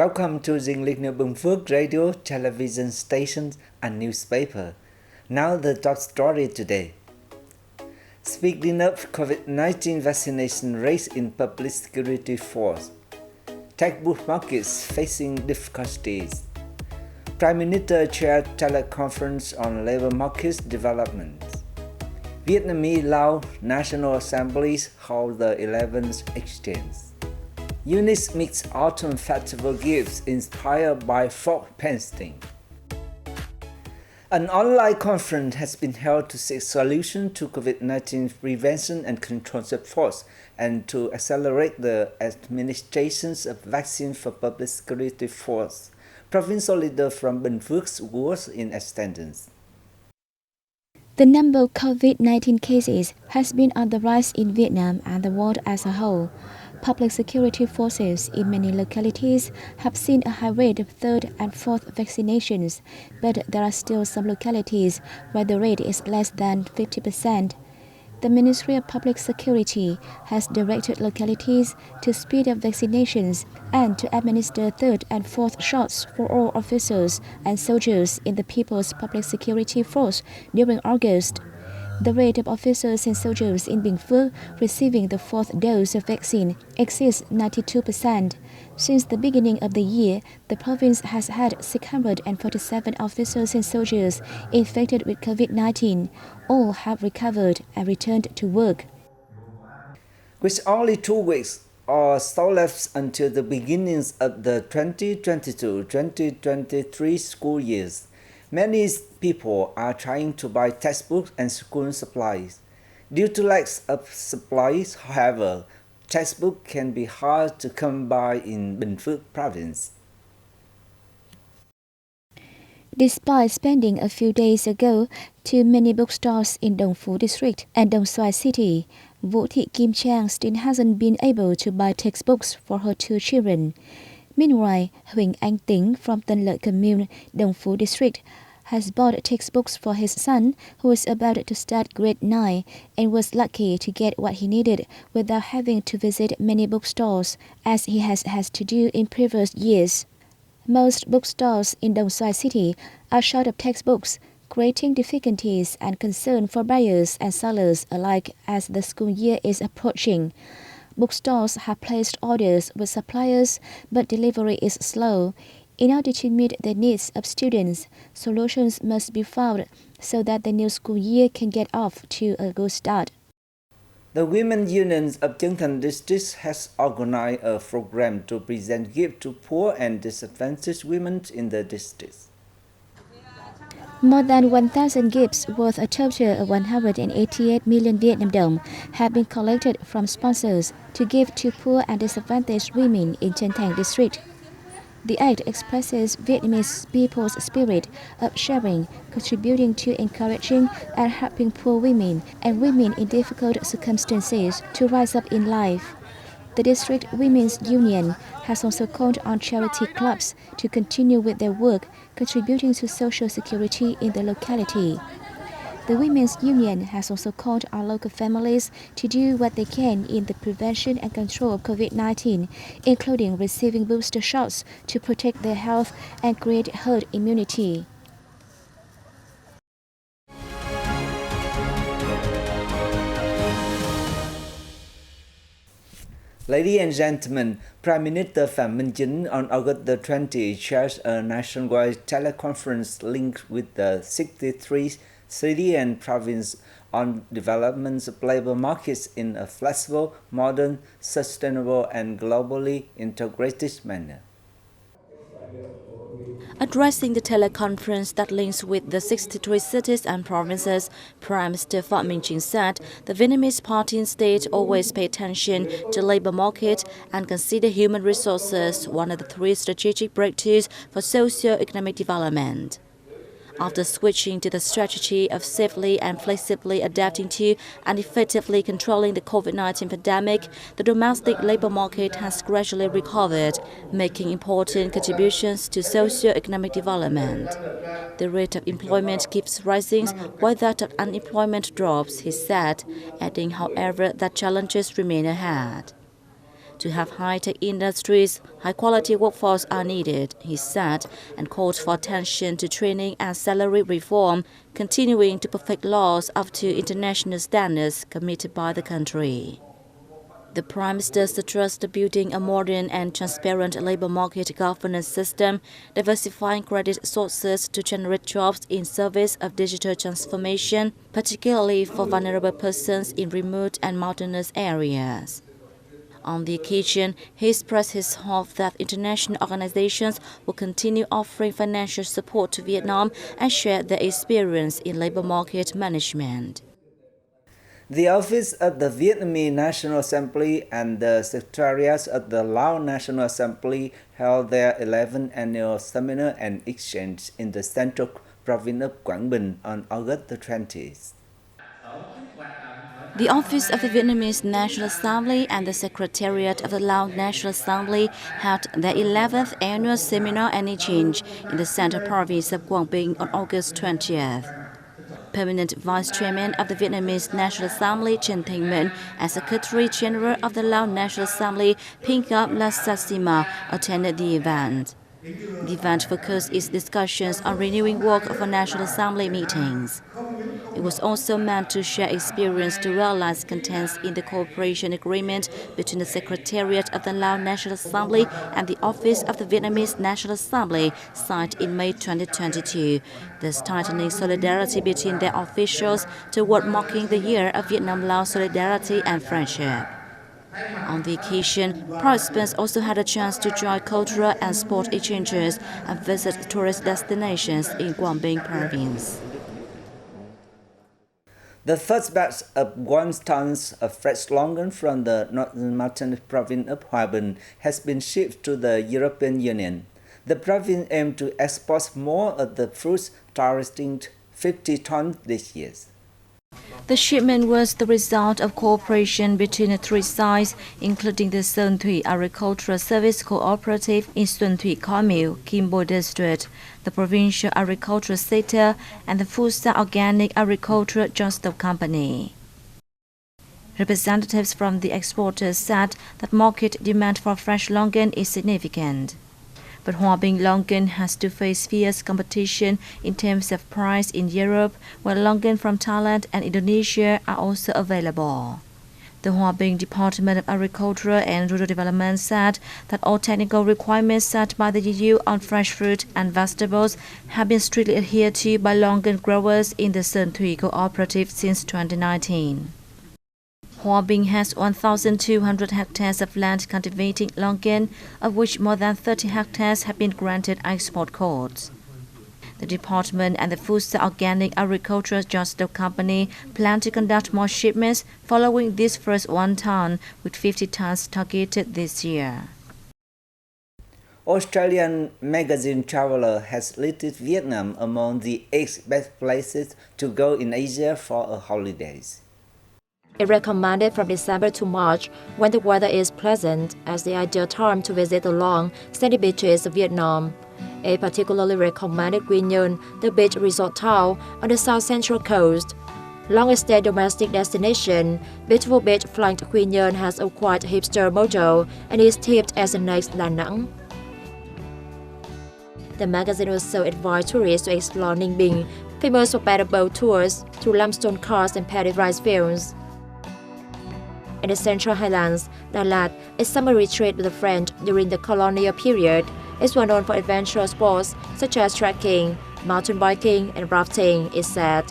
Welcome to the Bình Phước radio, television stations, and newspaper. Now the top story today. Speeding up COVID-19 vaccination rates in public security force. Textbook markets facing difficulties. Prime Minister chaired teleconference on labor market development. Vietnamese-Lao National Assemblies hold the 11th exchange. Unique mixed autumn festival gifts inspired by folk painting. An online conference has been held to seek solutions to COVID-19 prevention and control efforts and to accelerate the administrations of vaccines for public security force. Provincial leader from Bình Phước was in attendance. The number of COVID-19 cases has been on the rise in Vietnam and the world as a whole. Public security forces in many localities have seen a high rate of third and fourth vaccinations, but there are still some localities where the rate is less than 50%. The Ministry of Public Security has directed localities to speed up vaccinations and to administer third and fourth shots for all officers and soldiers in the People's Public Security Force during August. The rate of officers and soldiers in Bình Phước receiving the fourth dose of vaccine exceeds 92%. Since the beginning of the year, the province has had 647 officers and soldiers infected with COVID-19. All have recovered and returned to work. With only 2 weeks or so left until the beginnings of the 2022-2023 school years, many people are trying to buy textbooks and school supplies. Due to lack of supplies, however, textbooks can be hard to come by in Bình Phước province. Despite spending a few days ago to many bookstores in Dong Phu district and Dong Xoài city, Vũ Thị Kim Trang still hasn't been able to buy textbooks for her 2 children. Meanwhile, Huỳnh Anh Tính from Tân Lợi commune, Dong Phu district, has bought textbooks for his son, who is about to start grade 9 and was lucky to get what he needed without having to visit many bookstores, as he has had to do in previous years. Most bookstores in Dong Xoài city are short of textbooks, creating difficulties and concern for buyers and sellers alike as the school year is approaching. Bookstores have placed orders with suppliers, but delivery is slow. In order to meet the needs of students, solutions must be found so that the new school year can get off to a good start. The Women's Union of Chương district has organized a program to present gifts to poor and disadvantaged women in the district. More than 1,000 gifts worth a total of 188 million Vietnam dong have been collected from sponsors to give to poor and disadvantaged women in Chân Thành district. The act expresses Vietnamese people's spirit of sharing, contributing to encouraging and helping poor women and women in difficult circumstances to rise up in life. The District Women's Union has also called on charity clubs to continue with their work, contributing to social security in the locality. The Women's Union has also called on local families to do what they can in the prevention and control of COVID-19, including receiving booster shots to protect their health and create herd immunity. Ladies and gentlemen, Prime Minister Phạm Minh Chính on August the 20th chaired a nationwide teleconference linked with the 63 city and province on development of labor markets in a flexible, modern, sustainable, and globally integrated manner. Addressing the teleconference that links with the 63 cities and provinces, Prime Minister Phạm Minh Chính said the Vietnamese party and state always pay attention to labor market and consider human resources one of the 3 strategic breakthroughs for socio-economic development. After switching to the strategy of safely and flexibly adapting to and effectively controlling the COVID-19 pandemic, the domestic labor market has gradually recovered, making important contributions to socio-economic development. The rate of employment keeps rising while that of unemployment drops, he said, adding, however, that challenges remain ahead. To have high-tech industries, high-quality workforce are needed, he said, and called for attention to training and salary reform, continuing to perfect laws up to international standards committed by the country. The Prime Minister stressed building a modern and transparent labour market governance system, diversifying credit sources to generate jobs in service of digital transformation, particularly for vulnerable persons in remote and mountainous areas. On the occasion, he expressed his hope that international organizations will continue offering financial support to Vietnam and share their experience in labour market management. The Office of the Vietnamese National Assembly and the Secretariat of the Lao National Assembly held their 11th annual seminar and exchange in the central province of Quảng Bình on August the 20th. The Office of the Vietnamese National Assembly and the Secretariat of the Lao National Assembly held their 11th annual seminar and exchange in the central province of Quảng Bình on August 20th. Permanent Vice Chairman of the Vietnamese National Assembly Trần and Secretary General of the Lao National Assembly Phingap Lasasima attended the event. The event focused its discussions on renewing work for National Assembly meetings. It was also meant to share experience to realize contents in the cooperation agreement between the Secretariat of the Lao National Assembly and the Office of the Vietnamese National Assembly signed in May 2022, thus tightening solidarity between their officials toward marking the year of Vietnam-Lao solidarity and friendship. On the occasion, participants also had a chance to join cultural and sport exchanges and visit tourist destinations in Quảng Bình province. The first batch of 1 tons of fresh longan from the northern mountainous province of Hòa Bình has been shipped to the European Union. The province aims to export more of the fruits, targeting 50 tons this year. The shipment was the result of cooperation between the three sides, including the Sơn Thủy Agricultural Service Cooperative in Xuân Thủy Commune, Kim Bôi District, the Provincial Agricultural Sector, and the Fusa Organic Agricultural Joint Stock Company. Representatives from the exporters said that market demand for fresh longan is significant. But Hòa Bình longan has to face fierce competition in terms of price in Europe, where longan from Thailand and Indonesia are also available. The Hòa Bình Department of Agriculture and Rural Development said that all technical requirements set by the EU on fresh fruit and vegetables have been strictly adhered to by longan growers in the Sơn Thủy Cooperative since 2019. Hòa Bình has 1,200 hectares of land cultivating longan, of which more than 30 hectares have been granted export codes. The department and the Fusa Organic Agricultural Joint Stock Company plan to conduct more shipments following this first 1 ton, with 50 tons targeted this year. Australian magazine Traveller has listed Vietnam among the 8 best places to go in Asia for a holidays. It recommended from December to March, when the weather is pleasant, as the ideal time to visit the long, sandy beaches of Vietnam. It particularly recommended Quy Nhơn, the beach resort town on the south-central coast. Longest-stay domestic destination, beautiful beach flanked Quy Nhơn has a quite hipster mojo and is tipped as the next Da Nang. The magazine also advised tourists to explore Ninh Bình, famous for paddle boat tours, through limestone cars and paddy rice fields. In the Central Highlands, Da Lat, a summer retreat with the French during the colonial period, is well known for adventurous sports such as trekking, mountain biking, and rafting, is said.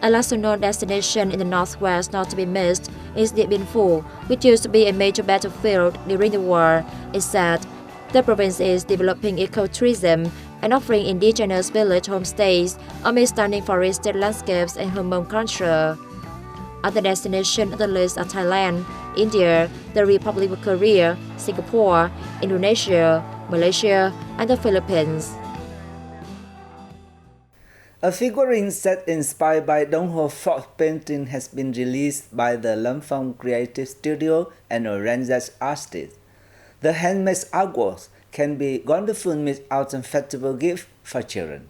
A lesser-known destination in the northwest not to be missed is Điện Biên Phủ, which used to be a major battlefield during the war, is said. The province is developing ecotourism and offering indigenous village homestays amid stunning forested landscapes and Hmong culture. Other destinations on the list are Thailand, India, the Republic of Korea, Singapore, Indonesia, Malaysia, and the Philippines. A figurine set inspired by Dong Ho Phoc's painting has been released by the Lâm Phong Creative Studio and a Rangers artist. The handmade artworks can be wonderful mid-autumn festival gift for children.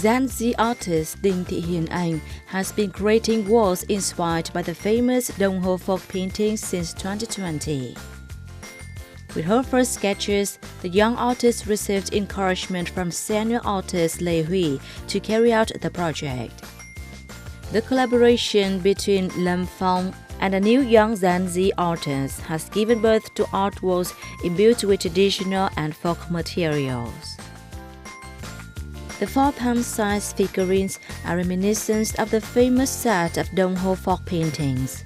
Gen Z artist Đinh Thị Hiền Anh has been creating walls inspired by the famous đồng hồ folk painting since 2020. With her first sketches, the young artist received encouragement from senior artist Lê Huy to carry out the project. The collaboration between Lâm Phong and a new young Gen Z artist has given birth to art walls imbued with traditional and folk materials. The 4 palm-sized figurines are reminiscent of the famous set of đồng hồ folk paintings.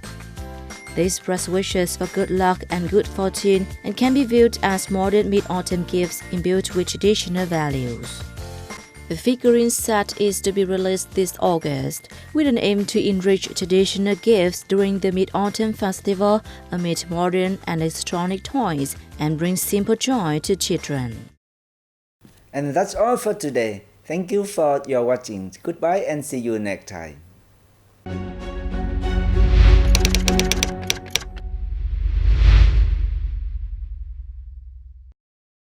They express wishes for good luck and good fortune and can be viewed as modern mid-autumn gifts imbued with traditional values. The figurine set is to be released this August, with an aim to enrich traditional gifts during the Mid-Autumn Festival amid modern and electronic toys and bring simple joy to children. And that's all for today. Thank you for your watching. Goodbye and see you next time.